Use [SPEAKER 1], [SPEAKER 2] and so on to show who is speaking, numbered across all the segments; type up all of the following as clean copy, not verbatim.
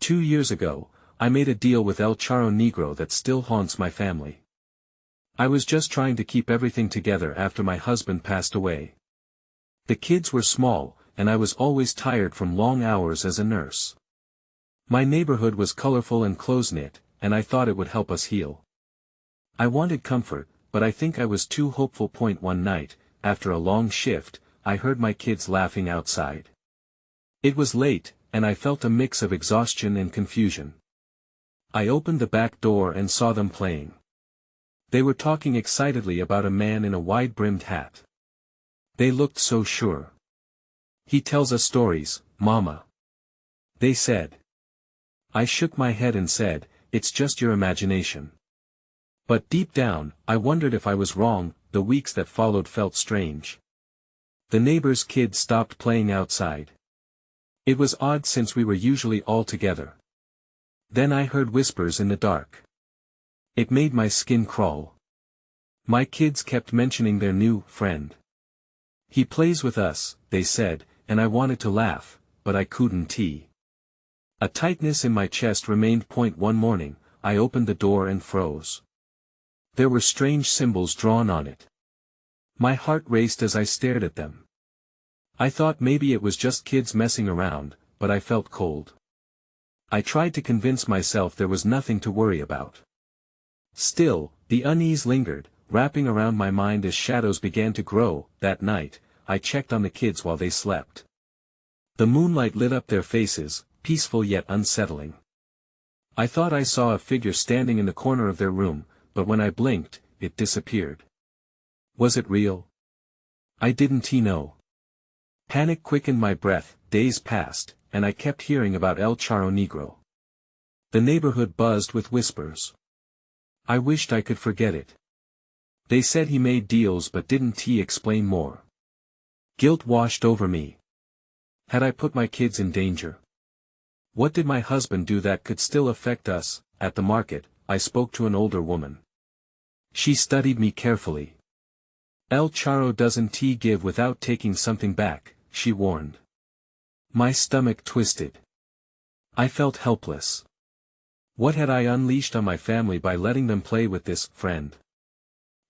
[SPEAKER 1] 2 years ago, I made a deal with El Charro Negro that still haunts my family. I was just trying to keep everything together after my husband passed away. The kids were small, and I was always tired from long hours as a nurse. My neighborhood was colorful and close-knit, and I thought it would help us heal. I wanted comfort, but I think I was too hopeful. One night, after a long shift, I heard my kids laughing outside. It was late, and I felt a mix of exhaustion and confusion. I opened the back door and saw them playing. They were talking excitedly about a man in a wide-brimmed hat. They looked so sure. "He tells us stories, Mama," they said. I shook my head and said, "It's just your imagination." But deep down, I wondered if I was wrong. The weeks that followed felt strange. The neighbor's kids stopped playing outside. It was odd since we were usually all together. Then I heard whispers in the dark. It made my skin crawl. My kids kept mentioning their new friend. "He plays with us," they said, and I wanted to laugh, but I couldn't. A tightness in my chest remained. One morning, I opened the door and froze. There were strange symbols drawn on it. My heart raced as I stared at them. I thought maybe it was just kids messing around, but I felt cold. I tried to convince myself there was nothing to worry about. Still, the unease lingered, wrapping around my mind as shadows began to grow. That night, I checked on the kids while they slept. The moonlight lit up their faces, peaceful yet unsettling. I thought I saw a figure standing in the corner of their room, but when I blinked, it disappeared. Was it real? I didn't know. Panic quickened my breath. Days passed, and I kept hearing about El Charro Negro. The neighborhood buzzed with whispers. I wished I could forget it. They said he made deals but didn't explain more. Guilt washed over me. Had I put my kids in danger? What did my husband do that could still affect us? At the market, I spoke to an older woman. She studied me carefully. El Charro doesn't give without taking something back, she warned. My stomach twisted. I felt helpless. What had I unleashed on my family by letting them play with this friend?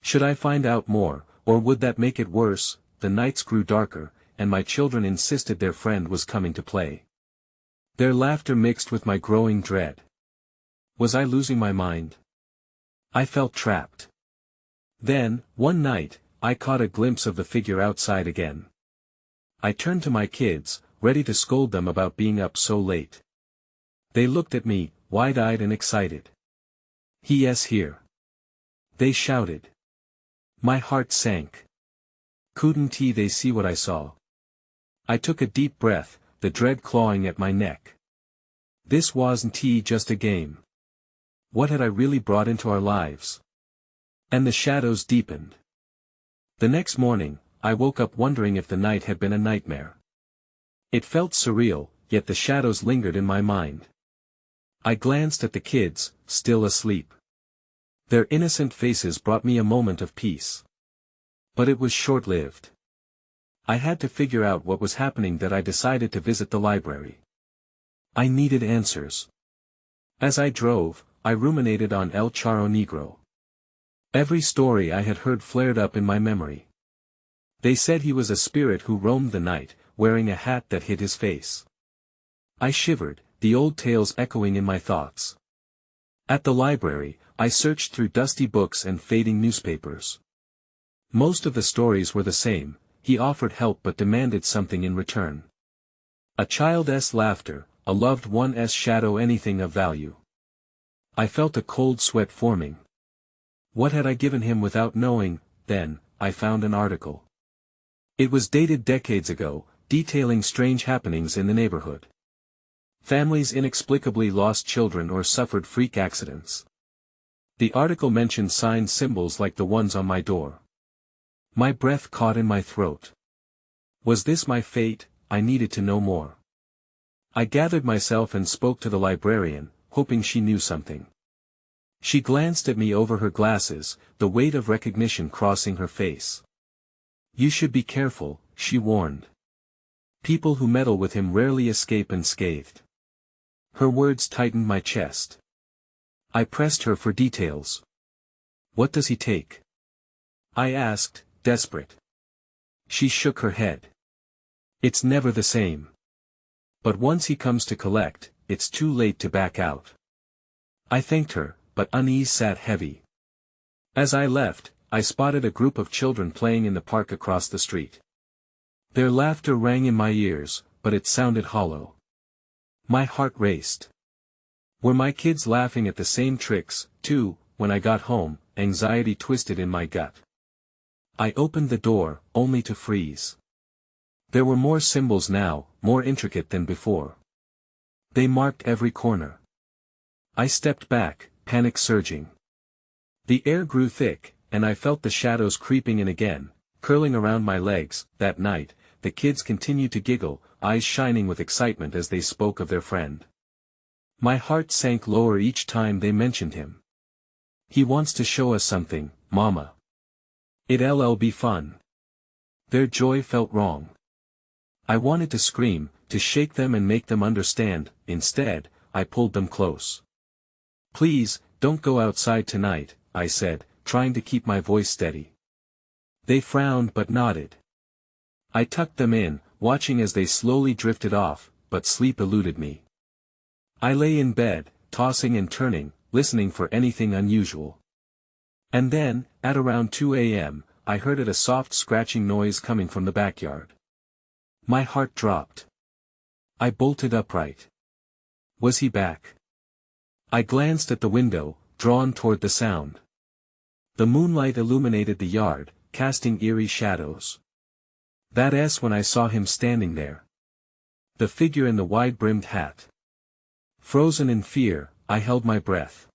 [SPEAKER 1] Should I find out more, or would that make it worse? The nights grew darker, and my children insisted their friend was coming to play. Their laughter mixed with my growing dread. Was I losing my mind? I felt trapped. Then, one night, I caught a glimpse of the figure outside again. I turned to my kids, ready to scold them about being up so late. They looked at me, wide-eyed and excited. "He is here!" they shouted. My heart sank. Couldn't they see what I saw? I took a deep breath, the dread clawing at my neck. This wasn't just a game. What had I really brought into our lives? And the shadows deepened. The next morning, I woke up wondering if the night had been a nightmare. It felt surreal, yet the shadows lingered in my mind. I glanced at the kids, still asleep. Their innocent faces brought me a moment of peace. But it was short-lived. I had to figure out what was happening that I decided to visit the library. I needed answers. As I drove, I ruminated on El Charro Negro. Every story I had heard flared up in my memory. They said he was a spirit who roamed the night, wearing a hat that hid his face. I shivered, the old tales echoing in my thoughts. At the library, I searched through dusty books and fading newspapers. Most of the stories were the same. He offered help but demanded something in return. A child's laughter, a loved one's shadow, anything of value. I felt a cold sweat forming. What had I given him without knowing? Then, I found an article. It was dated decades ago, detailing strange happenings in the neighborhood. Families inexplicably lost children or suffered freak accidents. The article mentioned signs, symbols like the ones on my door. My breath caught in my throat. Was this my fate? I needed to know more. I gathered myself and spoke to the librarian, hoping she knew something. She glanced at me over her glasses, the weight of recognition crossing her face. "You should be careful," she warned. "People who meddle with him rarely escape unscathed." Her words tightened my chest. I pressed her for details. What does he take? I asked, desperate. She shook her head. It's never the same. But once he comes to collect, it's too late to back out. I thanked her, but unease sat heavy. As I left, I spotted a group of children playing in the park across the street. Their laughter rang in my ears, but it sounded hollow. My heart raced. Were my kids laughing at the same tricks, too? When I got home, anxiety twisted in my gut. I opened the door, only to freeze. There were more symbols now, more intricate than before. They marked every corner. I stepped back, panic surging. The air grew thick, and I felt the shadows creeping in again, curling around my legs. That night, the kids continued to giggle, eyes shining with excitement as they spoke of their friend. My heart sank lower each time they mentioned him. He wants to show us something, Mama. It'll be fun. Their joy felt wrong. I wanted to scream, to shake them and make them understand. Instead, I pulled them close. Please, don't go outside tonight, I said, trying to keep my voice steady. They frowned but nodded. I tucked them in, watching as they slowly drifted off, but sleep eluded me. I lay in bed, tossing and turning, listening for anything unusual. And then, at around 2 a.m., I heard a soft scratching noise coming from the backyard. My heart dropped. I bolted upright. Was he back? I glanced at the window, drawn toward the sound. The moonlight illuminated the yard, casting eerie shadows. That's when I saw him standing there. The figure in the wide-brimmed hat. Frozen in fear, I held my breath.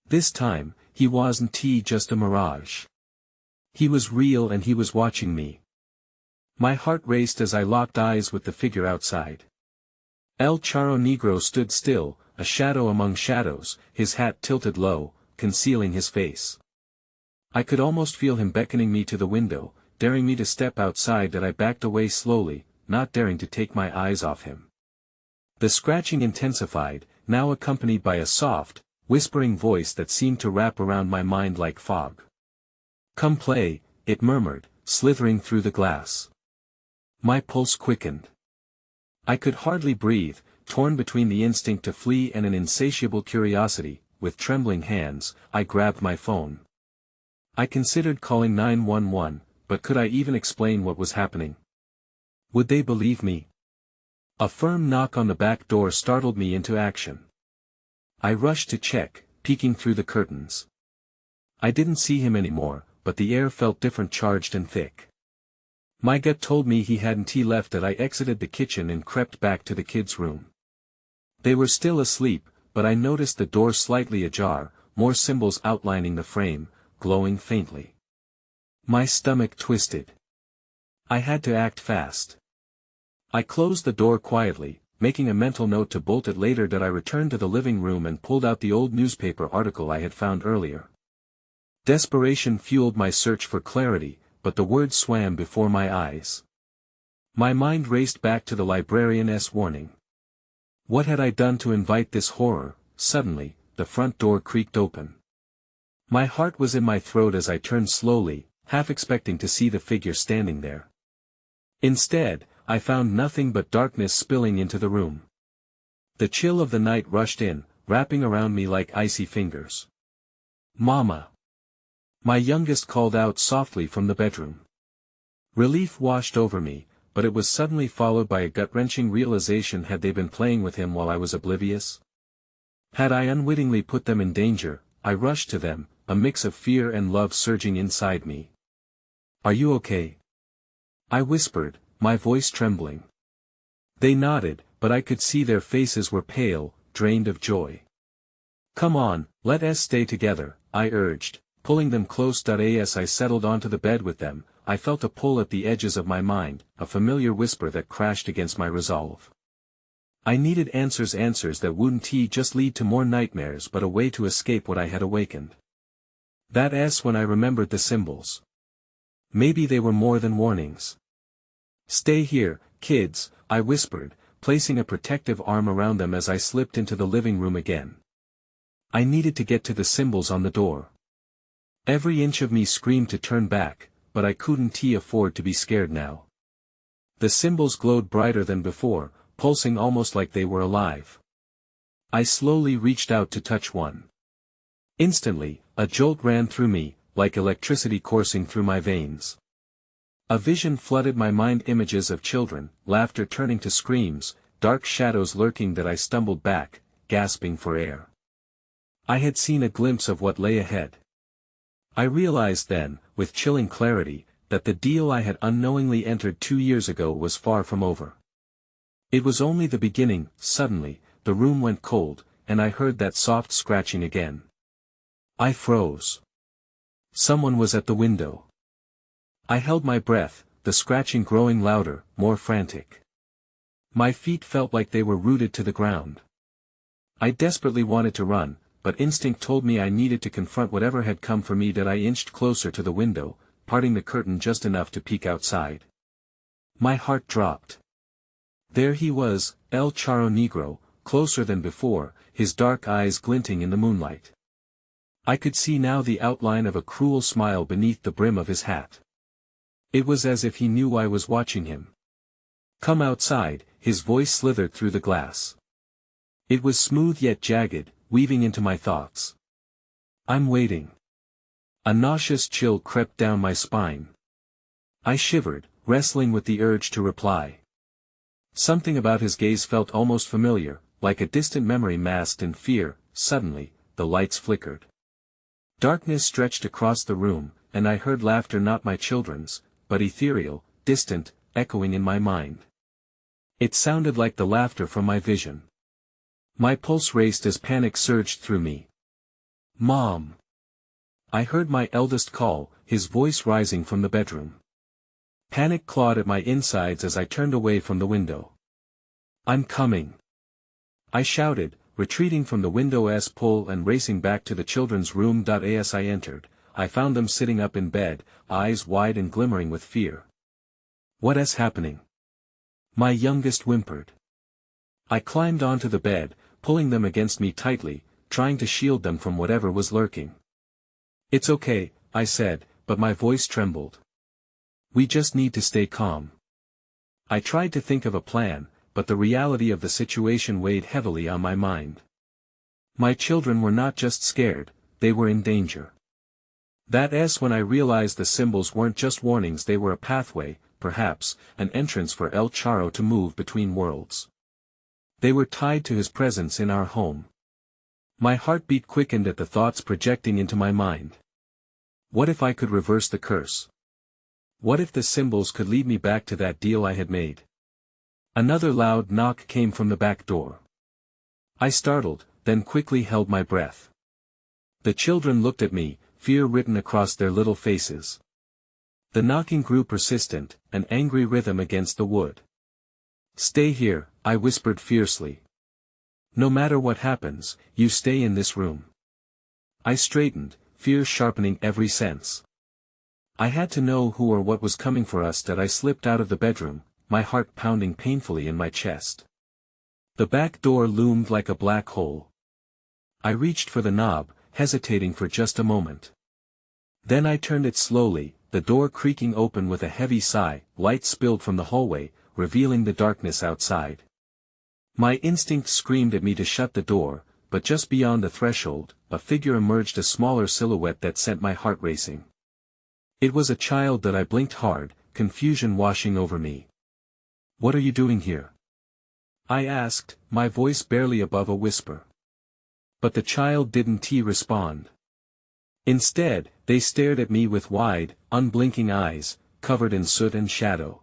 [SPEAKER 1] This time, he wasn't just a mirage. He was real and he was watching me. My heart raced as I locked eyes with the figure outside. El Charro Negro stood still, a shadow among shadows, his hat tilted low, concealing his face. I could almost feel him beckoning me to the window, daring me to step outside. That I backed away slowly, not daring to take my eyes off him. The scratching intensified, now accompanied by a soft, whispering voice that seemed to wrap around my mind like fog. Come play, it murmured, slithering through the glass. My pulse quickened. I could hardly breathe, torn between the instinct to flee and an insatiable curiosity. With trembling hands, I grabbed my phone. I considered calling 911, but could I even explain what was happening? Would they believe me? A firm knock on the back door startled me into action. I rushed to check, peeking through the curtains. I didn't see him anymore, but the air felt different, charged and thick. My gut told me he hadn't left. That I exited the kitchen and crept back to the kids' room. They were still asleep, but I noticed the door slightly ajar, more symbols outlining the frame, glowing faintly. My stomach twisted. I had to act fast. I closed the door quietly, making a mental note to bolt it later. That I returned to the living room and pulled out the old newspaper article I had found earlier. Desperation fueled my search for clarity, but the words swam before my eyes. My mind raced back to the librarian's warning. What had I done to invite this horror? Suddenly, the front door creaked open. My heart was in my throat as I turned slowly, half expecting to see the figure standing there. Instead, I found nothing but darkness spilling into the room. The chill of the night rushed in, wrapping around me like icy fingers. Mama! My youngest called out softly from the bedroom. Relief washed over me, but it was suddenly followed by a gut-wrenching realization. Had they been playing with him while I was oblivious? Had I unwittingly put them in danger? I rushed to them, a mix of fear and love surging inside me. Are you okay? I whispered, my voice trembling. They nodded, but I could see their faces were pale, drained of joy. Come on, let us stay together, I urged, pulling them close. As I settled onto the bed with them, I felt a pull at the edges of my mind, a familiar whisper that crashed against my resolve. I needed answers that wouldn't just lead to more nightmares but a way to escape what I had awakened. That's when I remembered the symbols. Maybe they were more than warnings. Stay here, kids, I whispered, placing a protective arm around them as I slipped into the living room again. I needed to get to the symbols on the door. Every inch of me screamed to turn back, but I couldn't afford to be scared now. The symbols glowed brighter than before, pulsing almost like they were alive. I slowly reached out to touch one. Instantly, a jolt ran through me, like electricity coursing through my veins. A vision flooded my mind, images of children, laughter turning to screams, dark shadows lurking that I stumbled back, gasping for air. I had seen a glimpse of what lay ahead. I realized then, with chilling clarity, that the deal I had unknowingly entered 2 years ago was far from over. It was only the beginning. Suddenly, the room went cold, and I heard that soft scratching again. I froze. Someone was at the window. I held my breath, the scratching growing louder, more frantic. My feet felt like they were rooted to the ground. I desperately wanted to run, but instinct told me I needed to confront whatever had come for me. That I inched closer to the window, parting the curtain just enough to peek outside. My heart dropped. There he was, El Charro Negro, closer than before, his dark eyes glinting in the moonlight. I could see now the outline of a cruel smile beneath the brim of his hat. It was as if he knew I was watching him. "Come outside," his voice slithered through the glass. It was smooth yet jagged, weaving into my thoughts. "I'm waiting." A nauseous chill crept down my spine. I shivered, wrestling with the urge to reply. Something about his gaze felt almost familiar, like a distant memory masked in fear. Suddenly, the lights flickered. Darkness stretched across the room, and I heard laughter, not my children's, but ethereal, distant, echoing in my mind. It sounded like the laughter from my vision. My pulse raced as panic surged through me. "Mom!" I heard my eldest call, his voice rising from the bedroom. Panic clawed at my insides as I turned away from the window. "I'm coming!" I shouted, retreating from the window's pull and racing back to the children's room. As I entered, I found them sitting up in bed, eyes wide and glimmering with fear. "What is happening?" my youngest whimpered. I climbed onto the bed, pulling them against me tightly, trying to shield them from whatever was lurking. "It's okay," I said, but my voice trembled. "We just need to stay calm." I tried to think of a plan, but the reality of the situation weighed heavily on my mind. My children were not just scared, they were in danger. That's when I realized the symbols weren't just warnings, they were a pathway, perhaps, an entrance for El Charro to move between worlds. They were tied to his presence in our home. My heartbeat quickened at the thoughts projecting into my mind. What if I could reverse the curse? What if the symbols could lead me back to that deal I had made? Another loud knock came from the back door. I startled, then quickly held my breath. The children looked at me, fear written across their little faces. The knocking grew persistent, an angry rhythm against the wood. "Stay here," I whispered fiercely. "No matter what happens, you stay in this room." I straightened, fear sharpening every sense. I had to know who or what was coming for us. That I slipped out of the bedroom, my heart pounding painfully in my chest. The back door loomed like a black hole. I reached for the knob, hesitating for just a moment. Then I turned it slowly, the door creaking open with a heavy sigh. Light spilled from the hallway, revealing the darkness outside. My instinct screamed at me to shut the door, but just beyond the threshold, a figure emerged, a smaller silhouette that sent my heart racing. It was a child. That I blinked hard, confusion washing over me. "What are you doing here?" I asked, my voice barely above a whisper. But the child didn't respond. Instead, they stared at me with wide, unblinking eyes, covered in soot and shadow.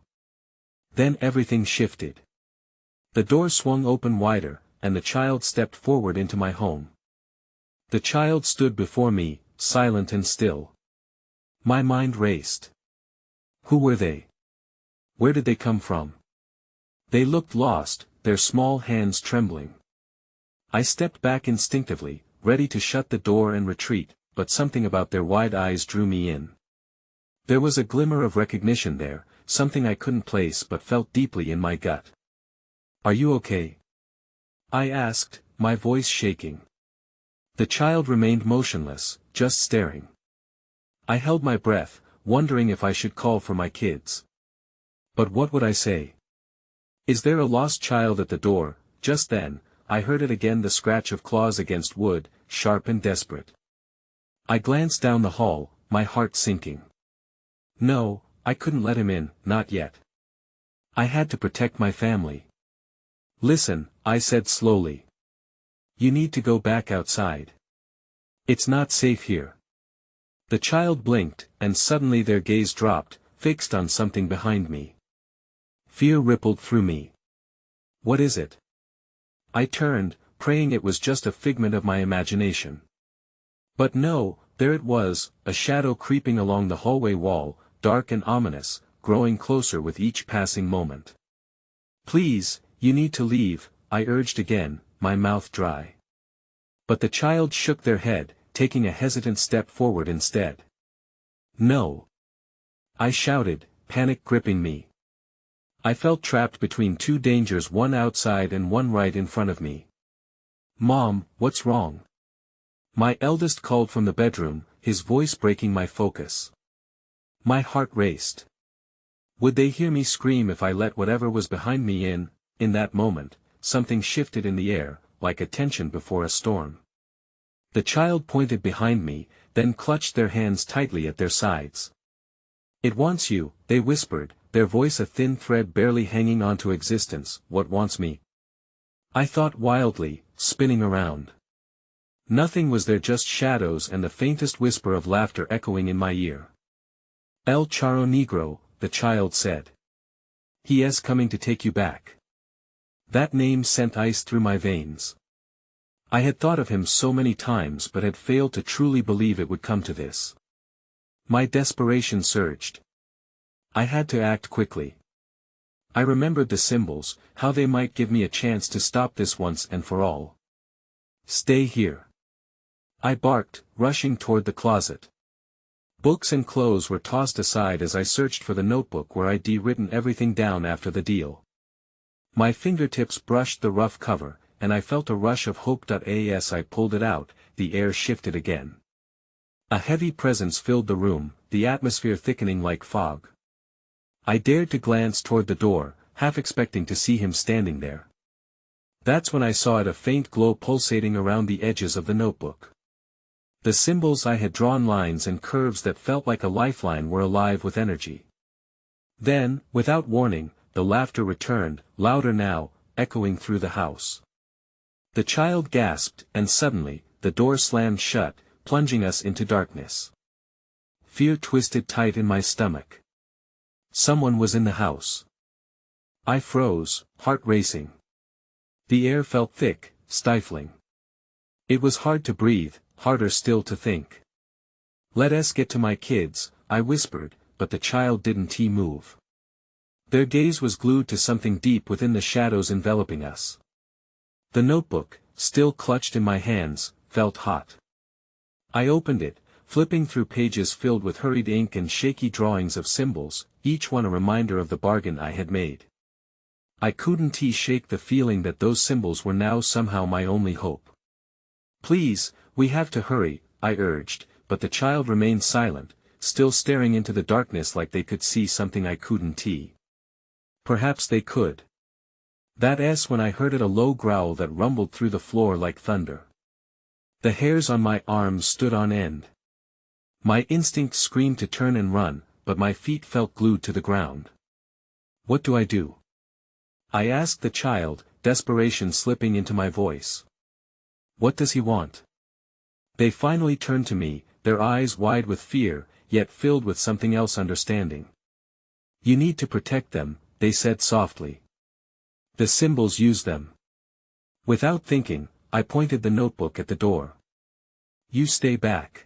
[SPEAKER 1] Then everything shifted. The door swung open wider, and the child stepped forward into my home. The child stood before me, silent and still. My mind raced. Who were they? Where did they come from? They looked lost, their small hands trembling. I stepped back instinctively, ready to shut the door and retreat, but something about their wide eyes drew me in. There was a glimmer of recognition there, something I couldn't place but felt deeply in my gut. Are you okay? I asked, my voice shaking. The child remained motionless, just staring. I held my breath, wondering if I should call for my kids. But what would I say? Is there a lost child at the door? Just then, I heard it again, the scratch of claws against wood, sharp and desperate. I glanced down the hall, my heart sinking. No, I couldn't let him in, not yet. I had to protect my family. Listen, I said slowly. You need to go back outside. It's not safe here. The child blinked, and suddenly their gaze dropped, fixed on something behind me. Fear rippled through me. What is it? I turned, praying it was just a figment of my imagination. But no, there it was, a shadow creeping along the hallway wall, dark and ominous, growing closer with each passing moment. Please, you need to leave, I urged again, my mouth dry. But the child shook their head, taking a hesitant step forward instead. No. I shouted, panic gripping me. I felt trapped between two dangers, one outside and one right in front of me. Mom, what's wrong? My eldest called from the bedroom, his voice breaking my focus. My heart raced. Would they hear me scream if I let whatever was behind me in? In that moment, something shifted in the air, like a tension before a storm. The child pointed behind me, then clutched their hands tightly at their sides. It wants you, they whispered, their voice a thin thread barely hanging onto existence. What wants me? I thought wildly, spinning around. Nothing was there, just shadows and the faintest whisper of laughter echoing in my ear. El Charro Negro, the child said. He is coming to take you back. That name sent ice through my veins. I had thought of him so many times but had failed to truly believe it would come to this. My desperation surged. I had to act quickly. I remembered the symbols, how they might give me a chance to stop this once and for all. Stay here. I barked, rushing toward the closet. Books and clothes were tossed aside as I searched for the notebook where I'd written everything down after the deal. My fingertips brushed the rough cover, and I felt a rush of hope. As I pulled it out, the air shifted again. A heavy presence filled the room, the atmosphere thickening like fog. I dared to glance toward the door, half expecting to see him standing there. That's when I saw it, a faint glow pulsating around the edges of the notebook. The symbols I had drawn, lines and curves that felt like a lifeline, were alive with energy. Then, without warning, the laughter returned, louder now, echoing through the house. The child gasped, and suddenly, the door slammed shut, plunging us into darkness. Fear twisted tight in my stomach. Someone was in the house. I froze, heart racing. The air felt thick, stifling. It was hard to breathe, harder still to think. Let us get to my kids, I whispered, but the child didn't move. Their gaze was glued to something deep within the shadows enveloping us. The notebook, still clutched in my hands, felt hot. I opened it, flipping through pages filled with hurried ink and shaky drawings of symbols, each one a reminder of the bargain I had made. I couldn't shake the feeling that those symbols were now somehow my only hope. Please, we have to hurry, I urged, but the child remained silent, still staring into the darkness like they could see something I couldn't. Perhaps they could. That's when I heard a low growl that rumbled through the floor like thunder. The hairs on my arms stood on end. My instinct screamed to turn and run, but my feet felt glued to the ground. What do I do? I asked the child, desperation slipping into my voice. What does he want? They finally turned to me, their eyes wide with fear, yet filled with something else, understanding. You need to protect them, they said softly. The symbols use them. Without thinking, I pointed the notebook at the door. You stay back.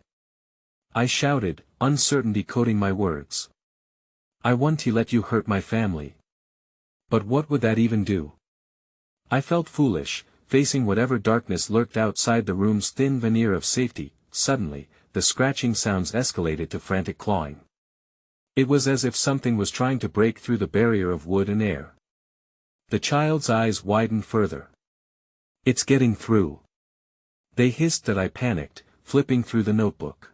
[SPEAKER 1] I shouted, uncertainty coating my words. I want to let you hurt my family. But what would that even do? I felt foolish, facing whatever darkness lurked outside the room's thin veneer of safety. Suddenly, the scratching sounds escalated to frantic clawing. It was as if something was trying to break through the barrier of wood and air. The child's eyes widened further. It's getting through. They hissed that. I panicked, flipping through the notebook.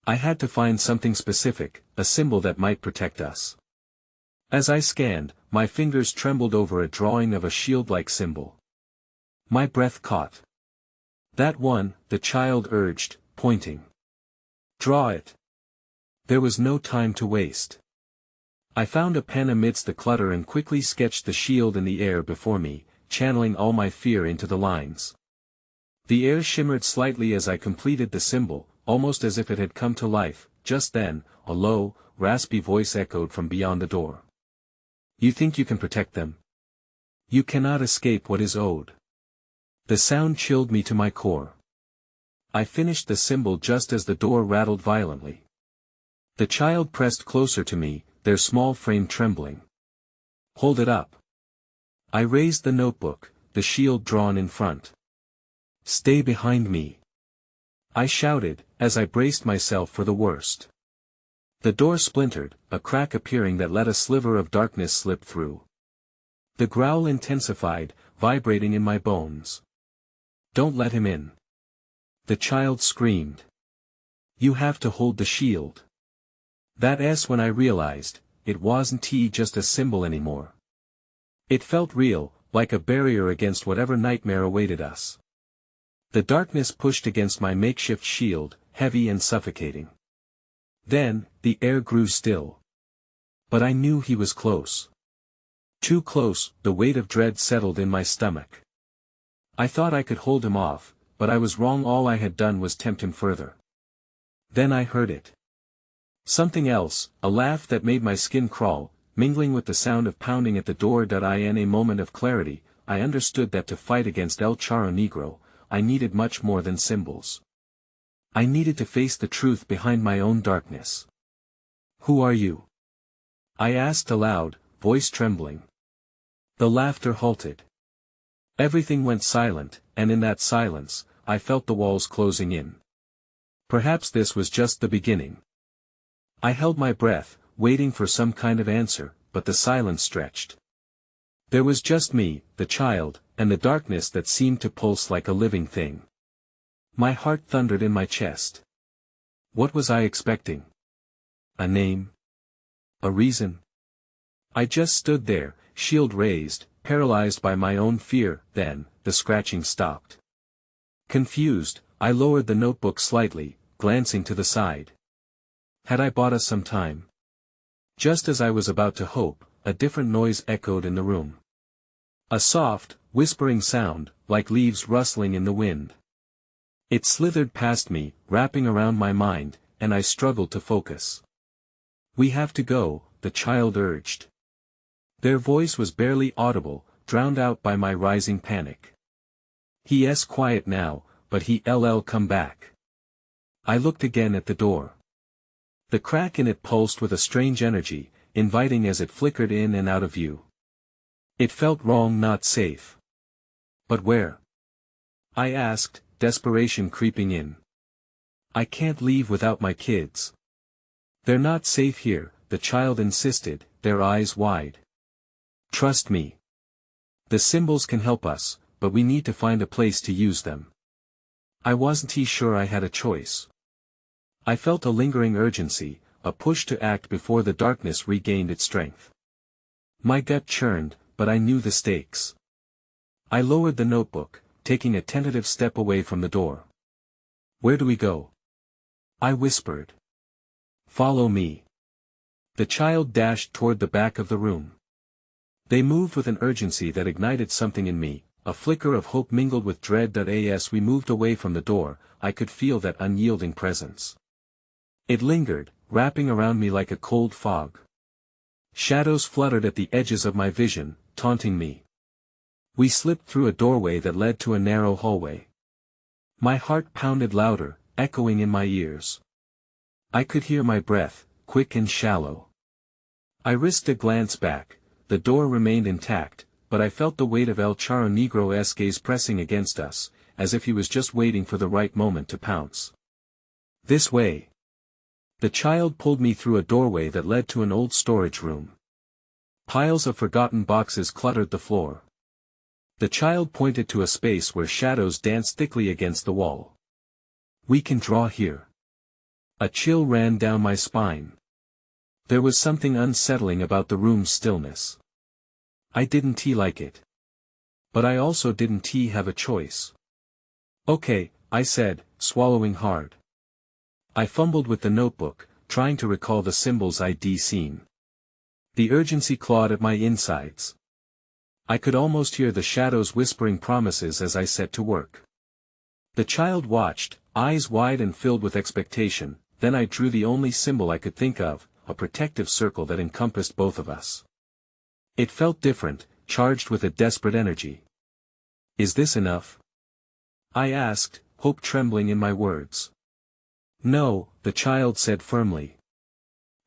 [SPEAKER 1] I had to find something specific, a symbol that might protect us. As I scanned, my fingers trembled over a drawing of a shield-like symbol. My breath caught. That one, the child urged, pointing. Draw it. There was no time to waste. I found a pen amidst the clutter and quickly sketched the shield in the air before me, channeling all my fear into the lines. The air shimmered slightly as I completed the symbol, almost as if it had come to life. Just then, a low, raspy voice echoed from beyond the door. You think you can protect them? You cannot escape what is owed. The sound chilled me to my core. I finished the symbol just as the door rattled violently. The child pressed closer to me, their small frame trembling. Hold it up. I raised the notebook, the shield drawn in front. Stay behind me. I shouted, as I braced myself for the worst. The door splintered, a crack appearing that let a sliver of darkness slip through. The growl intensified, vibrating in my bones. Don't let him in. The child screamed. You have to hold the shield. That's when I realized, it wasn't just a symbol anymore. It felt real, like a barrier against whatever nightmare awaited us. The darkness pushed against my makeshift shield, heavy and suffocating. Then, the air grew still. But I knew he was close. Too close. The weight of dread settled in my stomach. I thought I could hold him off, but I was wrong. All I had done was tempt him further. Then I heard it. Something else, a laugh that made my skin crawl, mingling with the sound of pounding at the door. In a moment of clarity, I understood that to fight against El Charro Negro, I needed much more than symbols. I needed to face the truth behind my own darkness. Who are you? I asked aloud, voice trembling. The laughter halted. Everything went silent, and in that silence, I felt the walls closing in. Perhaps this was just the beginning. I held my breath, waiting for some kind of answer, but the silence stretched. There was just me, the child, and the darkness that seemed to pulse like a living thing. My heart thundered in my chest. What was I expecting? A name? A reason? I just stood there, shield raised, paralyzed by my own fear. Then, the scratching stopped. Confused, I lowered the notebook slightly, glancing to the side. Had I bought us some time? Just as I was about to hope, a different noise echoed in the room. A soft, whispering sound, like leaves rustling in the wind. It slithered past me, wrapping around my mind, and I struggled to focus. We have to go, the child urged. Their voice was barely audible, drowned out by my rising panic. He's quiet now, but he'll come back. I looked again at the door. The crack in it pulsed with a strange energy, inviting as it flickered in and out of view. It felt wrong, not safe. But where? I asked, desperation creeping in. I can't leave without my kids. They're not safe here, the child insisted, their eyes wide. Trust me. The symbols can help us, but we need to find a place to use them. I wasn't sure I had a choice. I felt a lingering urgency, a push to act before the darkness regained its strength. My gut churned, but I knew the stakes. I lowered the notebook, taking a tentative step away from the door. Where do we go? I whispered. Follow me. The child dashed toward the back of the room. They moved with an urgency that ignited something in me, a flicker of hope mingled with dread. As we moved away from the door, I could feel that unyielding presence. It lingered, wrapping around me like a cold fog. Shadows fluttered at the edges of my vision, taunting me. We slipped through a doorway that led to a narrow hallway. My heart pounded louder, echoing in my ears. I could hear my breath, quick and shallow. I risked a glance back. The door remained intact, but I felt the weight of El Charro Negro's gaze pressing against us, as if he was just waiting for the right moment to pounce. This way. The child pulled me through a doorway that led to an old storage room. Piles of forgotten boxes cluttered the floor. The child pointed to a space where shadows danced thickly against the wall. "We can draw here." A chill ran down my spine. There was something unsettling about the room's stillness. I didn't like it. But I also didn't have a choice. "Okay," I said, swallowing hard. I fumbled with the notebook, trying to recall the symbols I'd seen. The urgency clawed at my insides. I could almost hear the shadows whispering promises as I set to work. The child watched, eyes wide and filled with expectation, then I drew the only symbol I could think of, a protective circle that encompassed both of us. It felt different, charged with a desperate energy. "Is this enough?" I asked, hope trembling in my words. "No," the child said firmly.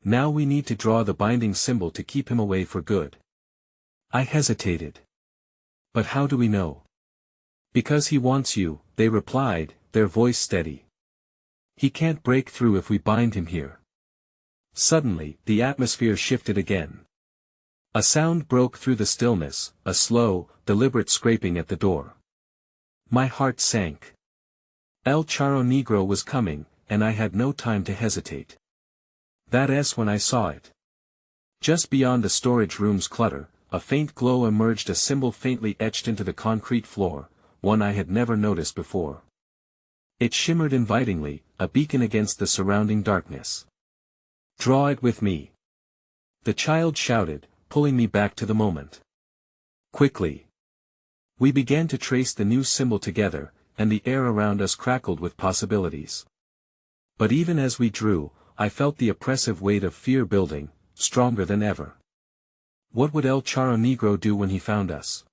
[SPEAKER 1] "Now we need to draw the binding symbol to keep him away for good." I hesitated. "But how do we know?" "Because he wants you," they replied, their voice steady. "He can't break through if we bind him here." Suddenly, the atmosphere shifted again. A sound broke through the stillness, a slow, deliberate scraping at the door. My heart sank. El Charro Negro was coming, and I had no time to hesitate. That's when I saw it. Just beyond the storage room's clutter, a faint glow emerged, a symbol faintly etched into the concrete floor, one I had never noticed before. It shimmered invitingly, a beacon against the surrounding darkness. "Draw it with me," the child shouted, pulling me back to the moment. Quickly. We began to trace the new symbol together, and the air around us crackled with possibilities. But even as we drew, I felt the oppressive weight of fear building, stronger than ever. What would El Charro Negro do when he found us?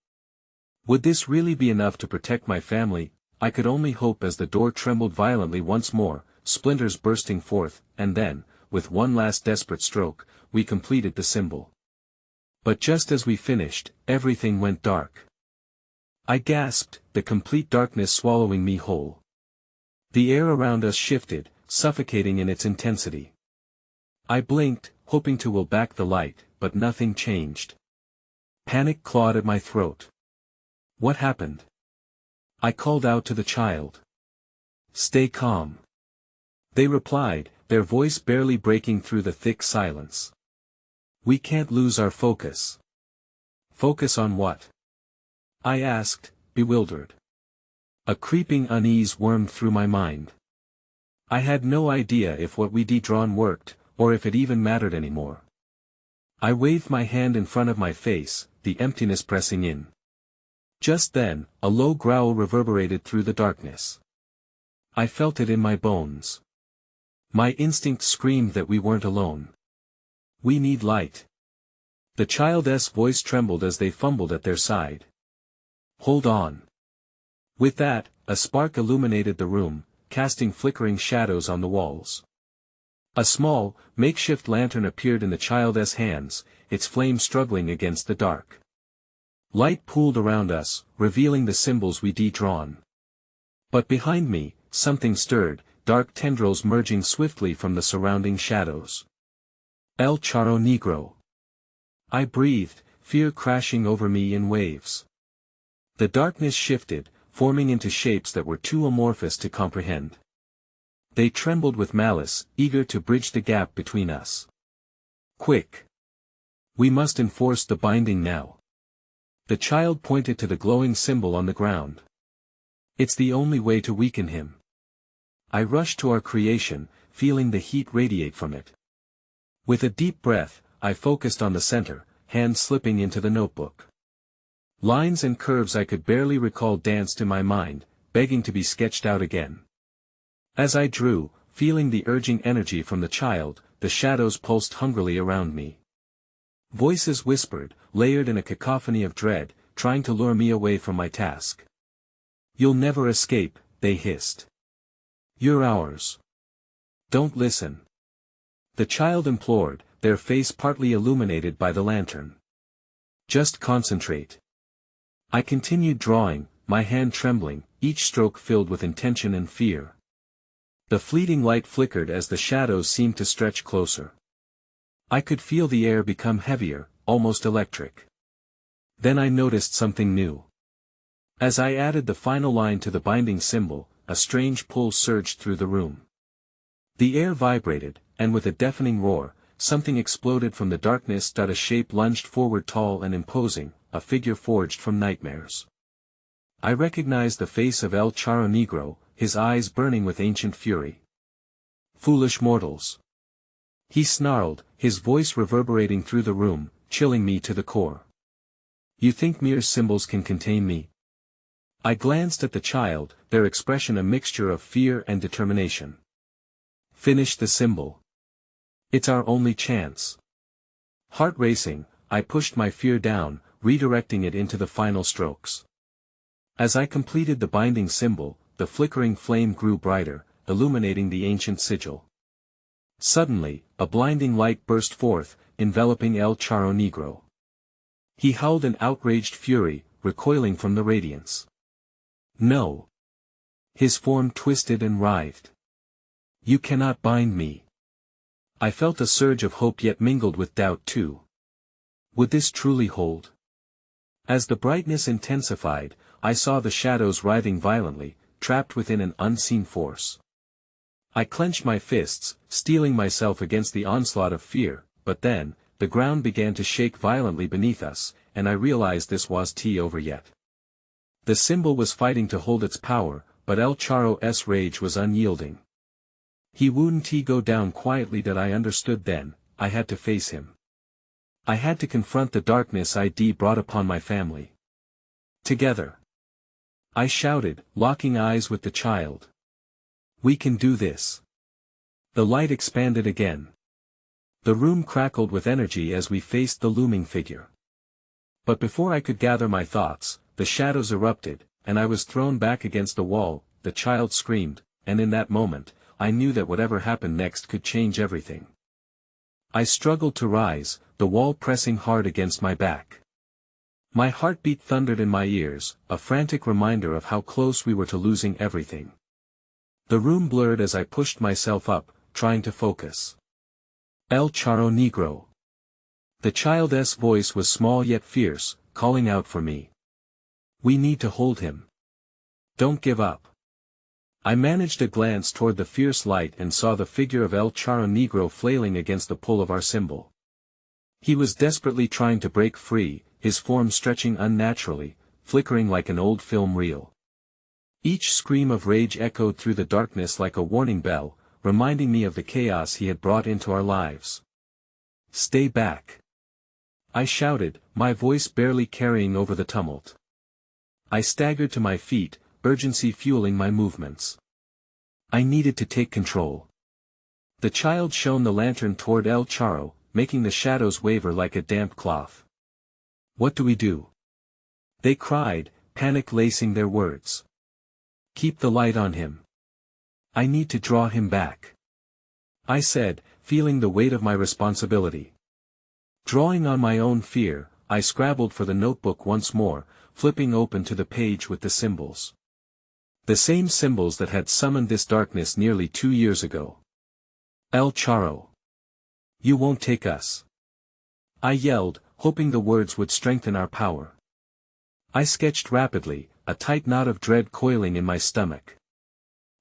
[SPEAKER 1] Would this really be enough to protect my family? I could only hope as the door trembled violently once more, splinters bursting forth, and then, with one last desperate stroke, we completed the symbol. But just as we finished, everything went dark. I gasped, the complete darkness swallowing me whole. The air around us shifted, suffocating in its intensity. I blinked, hoping to will back the light, but nothing changed. Panic clawed at my throat. What happened? I called out to the child. "Stay calm." They replied, their voice barely breaking through the thick silence. "We can't lose our focus." "Focus on what?" I asked, bewildered. A creeping unease wormed through my mind. I had no idea if what we'd drawn worked, or if it even mattered anymore. I waved my hand in front of my face, the emptiness pressing in. Just then, a low growl reverberated through the darkness. I felt it in my bones. My instinct screamed that we weren't alone. "We need light." The child's voice trembled as they fumbled at their side. "Hold on." With that, a spark illuminated the room, casting flickering shadows on the walls. A small, makeshift lantern appeared in the child's hands, its flame struggling against the dark. Light pooled around us, revealing the symbols we'd drawn. But behind me, something stirred, dark tendrils merging swiftly from the surrounding shadows. El Charro Negro. I breathed, fear crashing over me in waves. The darkness shifted, forming into shapes that were too amorphous to comprehend. They trembled with malice, eager to bridge the gap between us. "Quick! We must enforce the binding now." The child pointed to the glowing symbol on the ground. "It's the only way to weaken him." I rushed to our creation, feeling the heat radiate from it. With a deep breath, I focused on the center, hands slipping into the notebook. Lines and curves I could barely recall danced in my mind, begging to be sketched out again. As I drew, feeling the urging energy from the child, the shadows pulsed hungrily around me. Voices whispered, layered in a cacophony of dread, trying to lure me away from my task. "You'll never escape," they hissed. "You're ours. Don't listen." The child implored, their face partly illuminated by the lantern. "Just concentrate." I continued drawing, my hand trembling, each stroke filled with intention and fear. The fleeting light flickered as the shadows seemed to stretch closer. I could feel the air become heavier, almost electric. Then I noticed something new. As I added the final line to the binding symbol, a strange pull surged through the room. The air vibrated, and with a deafening roar, something exploded from the darkness. A shape lunged forward, tall and imposing, a figure forged from nightmares. I recognized the face of El Charro Negro, his eyes burning with ancient fury. "Foolish mortals!" he snarled, his voice reverberating through the room, chilling me to the core. "You think mere symbols can contain me?" I glanced at the child, their expression a mixture of fear and determination. "Finish the symbol. It's our only chance." Heart racing, I pushed my fear down, redirecting it into the final strokes. As I completed the binding symbol, the flickering flame grew brighter, illuminating the ancient sigil. Suddenly, a blinding light burst forth, enveloping El Charro Negro. He howled in outraged fury, recoiling from the radiance. "No!" His form twisted and writhed. "You cannot bind me." I felt a surge of hope, yet mingled with doubt too. Would this truly hold? As the brightness intensified, I saw the shadows writhing violently, trapped within an unseen force. I clenched my fists, steeling myself against the onslaught of fear, but then, the ground began to shake violently beneath us, and I realized this wasn't over yet. The symbol was fighting to hold its power, but El Charro's rage was unyielding. He wouldn't go down quietly. That I understood then, I had to face him. I had to confront the darkness I'd brought upon my family. Together, I shouted, locking eyes with the child. "We can do this." The light expanded again. The room crackled with energy as we faced the looming figure. But before I could gather my thoughts, the shadows erupted, and I was thrown back against the wall. The child screamed, and in that moment, I knew that whatever happened next could change everything. I struggled to rise, the wall pressing hard against my back. My heartbeat thundered in my ears, a frantic reminder of how close we were to losing everything. The room blurred as I pushed myself up, trying to focus. El Charro Negro. The child's voice was small yet fierce, calling out for me. "We need to hold him. Don't give up." I managed a glance toward the fierce light and saw the figure of El Charro Negro flailing against the pull of our symbol. He was desperately trying to break free, his form stretching unnaturally, flickering like an old film reel. Each scream of rage echoed through the darkness like a warning bell, reminding me of the chaos he had brought into our lives. "Stay back!" I shouted, my voice barely carrying over the tumult. I staggered to my feet, urgency fueling my movements. I needed to take control. The child shone the lantern toward El Charro, making the shadows waver like a damp cloth. "What do we do?" they cried, panic lacing their words. "Keep the light on him. I need to draw him back," I said, feeling the weight of my responsibility. Drawing on my own fear, I scrabbled for the notebook once more, flipping open to the page with the symbols. The same symbols that had summoned this darkness nearly 2 years ago. "El Charro. You won't take us," I yelled, hoping the words would strengthen our power. I sketched rapidly, a tight knot of dread coiling in my stomach.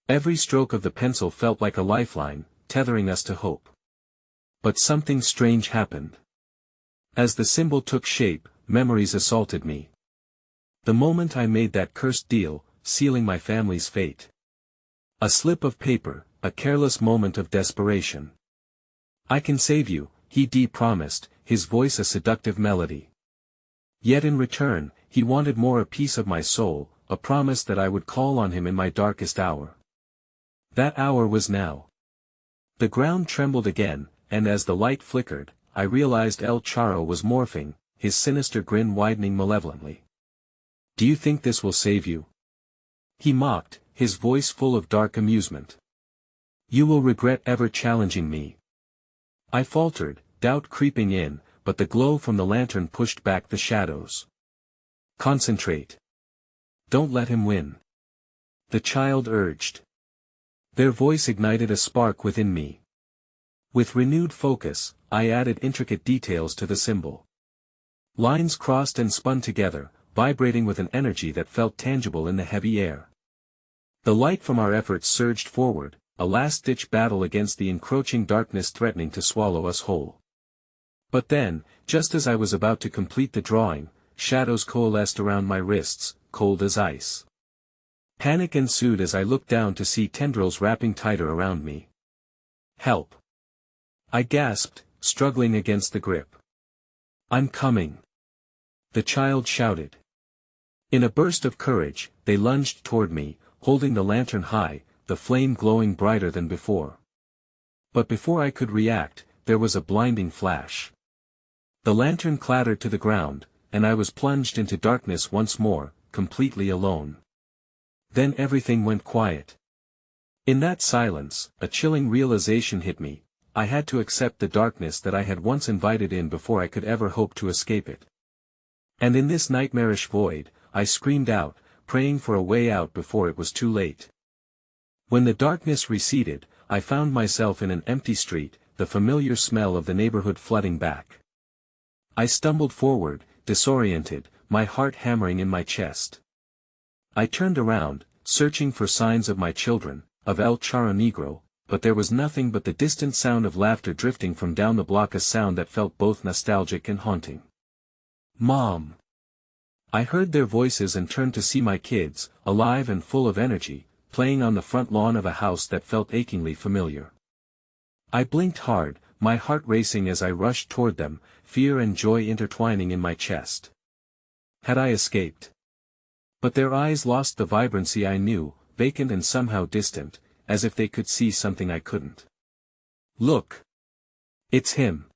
[SPEAKER 1] Every stroke of the pencil felt like a lifeline, tethering us to hope. But something strange happened. As the symbol took shape, memories assaulted me. The moment I made that cursed deal, sealing my family's fate. A slip of paper, a careless moment of desperation. "I can save you," he promised, his voice a seductive melody. Yet in return, he wanted more, a piece of my soul, a promise that I would call on him in my darkest hour. That hour was now. The ground trembled again, and as the light flickered, I realized El Charro was morphing, his sinister grin widening malevolently. "Do you think this will save you?" he mocked, his voice full of dark amusement. "You will regret ever challenging me." I faltered, doubt creeping in, but the glow from the lantern pushed back the shadows. "Concentrate. Don't let him win," the child urged. Their voice ignited a spark within me. With renewed focus, I added intricate details to the symbol. Lines crossed and spun together, vibrating with an energy that felt tangible in the heavy air. The light from our efforts surged forward, a last-ditch battle against the encroaching darkness threatening to swallow us whole. But then, just as I was about to complete the drawing, shadows coalesced around my wrists, cold as ice. Panic ensued as I looked down to see tendrils wrapping tighter around me. "Help!" I gasped, struggling against the grip. "I'm coming!" the child shouted. In a burst of courage, they lunged toward me, holding the lantern high, the flame glowing brighter than before. But before I could react, there was a blinding flash. The lantern clattered to the ground, and I was plunged into darkness once more, completely alone. Then everything went quiet. In that silence, a chilling realization hit me: I had to accept the darkness that I had once invited in before I could ever hope to escape it. And in this nightmarish void, I screamed out, praying for a way out before it was too late. When the darkness receded, I found myself in an empty street, the familiar smell of the neighborhood flooding back. I stumbled forward, disoriented, my heart hammering in my chest. I turned around, searching for signs of my children, of El Charro Negro, but there was nothing but the distant sound of laughter drifting from down the block, a sound that felt both nostalgic and haunting. "Mom!" I heard their voices and turned to see my kids, alive and full of energy, playing on the front lawn of a house that felt achingly familiar. I blinked hard, my heart racing as I rushed toward them, fear and joy intertwining in my chest. Had I escaped? But their eyes lost the vibrancy I knew, vacant and somehow distant, as if they could see something I couldn't. "Look! It's him!"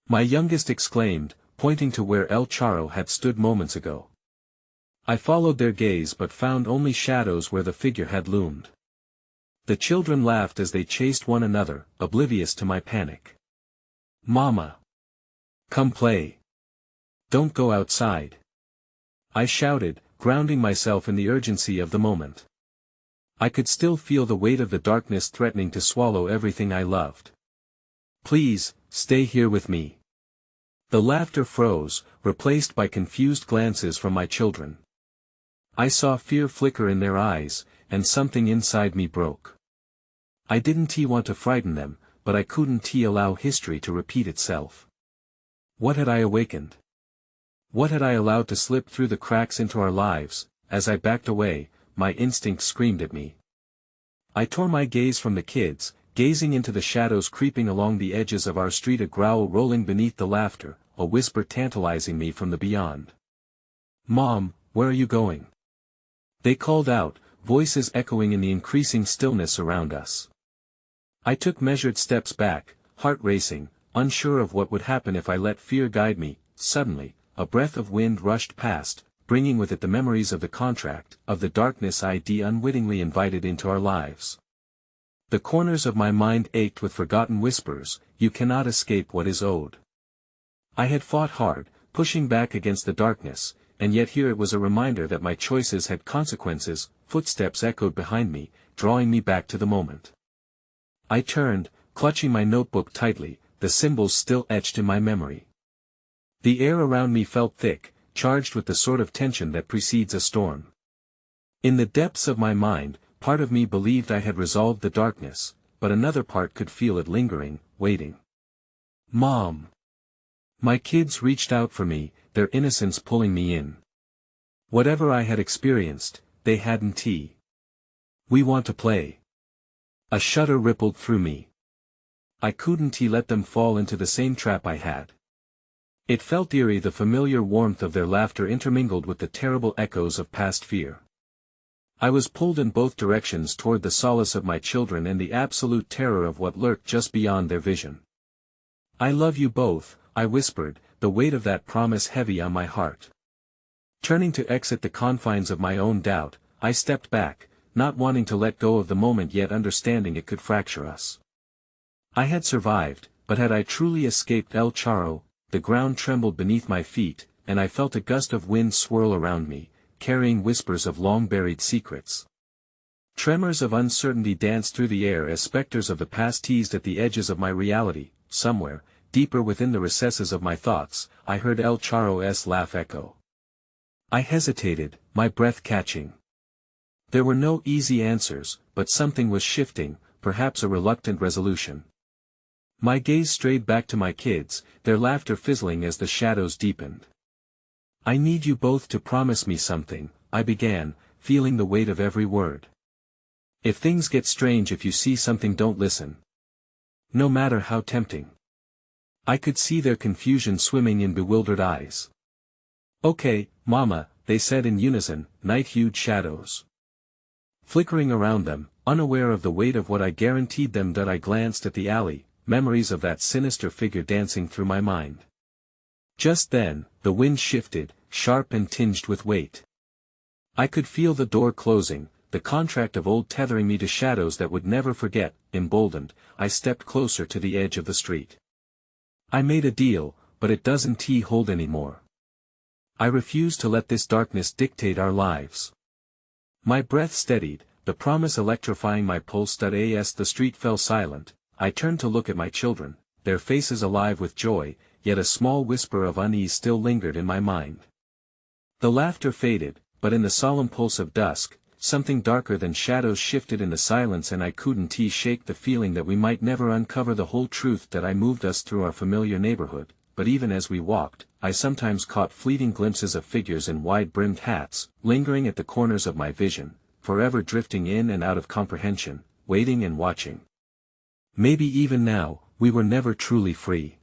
[SPEAKER 1] my youngest exclaimed, pointing to where El Charro had stood moments ago. I followed their gaze but found only shadows where the figure had loomed. The children laughed as they chased one another, oblivious to my panic. "Mama! Come play! Don't go outside!" I shouted, grounding myself in the urgency of the moment. I could still feel the weight of the darkness threatening to swallow everything I loved. "Please, stay here with me." The laughter froze, replaced by confused glances from my children. I saw fear flicker in their eyes, and something inside me broke. I didn't want to frighten them, but I couldn't allow history to repeat itself. What had I awakened? What had I allowed to slip through the cracks into our lives? As I backed away, my instinct screamed at me. I tore my gaze from the kids, gazing into the shadows creeping along the edges of our street, a growl rolling beneath the laughter, a whisper tantalizing me from the beyond. "Mom, where are you going?" they called out, voices echoing in the increasing stillness around us. I took measured steps back, heart racing, unsure of what would happen if I let fear guide me. Suddenly, a breath of wind rushed past, bringing with it the memories of the contract, of the darkness I'd unwittingly invited into our lives. The corners of my mind ached with forgotten whispers: "You cannot escape what is owed." I had fought hard, pushing back against the darkness, and yet here it was a reminder that my choices had consequences. Footsteps echoed behind me, drawing me back to the moment. I turned, clutching my notebook tightly, the symbols still etched in my memory. The air around me felt thick, charged with the sort of tension that precedes a storm. In the depths of my mind, part of me believed I had resolved the darkness, but another part could feel it lingering, waiting. "Mom!" My kids reached out for me, their innocence pulling me in. Whatever I had experienced, they hadn't. "We want to play." A shudder rippled through me. I couldn't let them fall into the same trap I had. It felt eerie, the familiar warmth of their laughter intermingled with the terrible echoes of past fear. I was pulled in both directions toward the solace of my children and the absolute terror of what lurked just beyond their vision. "I love you both," I whispered, the weight of that promise heavy on my heart. Turning to exit the confines of my own doubt, I stepped back, not wanting to let go of the moment yet understanding it could fracture us. I had survived, but had I truly escaped El Charro? The ground trembled beneath my feet, and I felt a gust of wind swirl around me, carrying whispers of long-buried secrets. Tremors of uncertainty danced through the air as specters of the past teased at the edges of my reality. Somewhere, deeper within the recesses of my thoughts, I heard El Charro's laugh echo. I hesitated, my breath catching. There were no easy answers, but something was shifting, perhaps a reluctant resolution. My gaze strayed back to my kids, their laughter fizzling as the shadows deepened. I need you both to promise me something, I began, feeling the weight of every word. If things get strange, if you see something, don't listen. No matter how tempting. I could see their confusion swimming in bewildered eyes. Okay, Mama, they said in unison, night-hued shadows flickering around them, unaware of the weight of what I guaranteed them. That I glanced at the alley, memories of that sinister figure dancing through my mind. Just then, the wind shifted, sharp and tinged with weight. I could feel the door closing, the contract of old tethering me to shadows that would never forget. Emboldened, I stepped closer to the edge of the street. I made a deal, but it doesn't hold anymore. I refuse to let this darkness dictate our lives. My breath steadied, the promise electrifying my pulse. As the street fell silent, I turned to look at my children, their faces alive with joy, yet a small whisper of unease still lingered in my mind. The laughter faded, but in the solemn pulse of dusk, something darker than shadows shifted in the silence, and I couldn't shake the feeling that we might never uncover the whole truth. That I moved us through our familiar neighborhood, but even as we walked, I sometimes caught fleeting glimpses of figures in wide-brimmed hats, lingering at the corners of my vision, forever drifting in and out of comprehension, waiting and watching. Maybe even now, we were never truly free.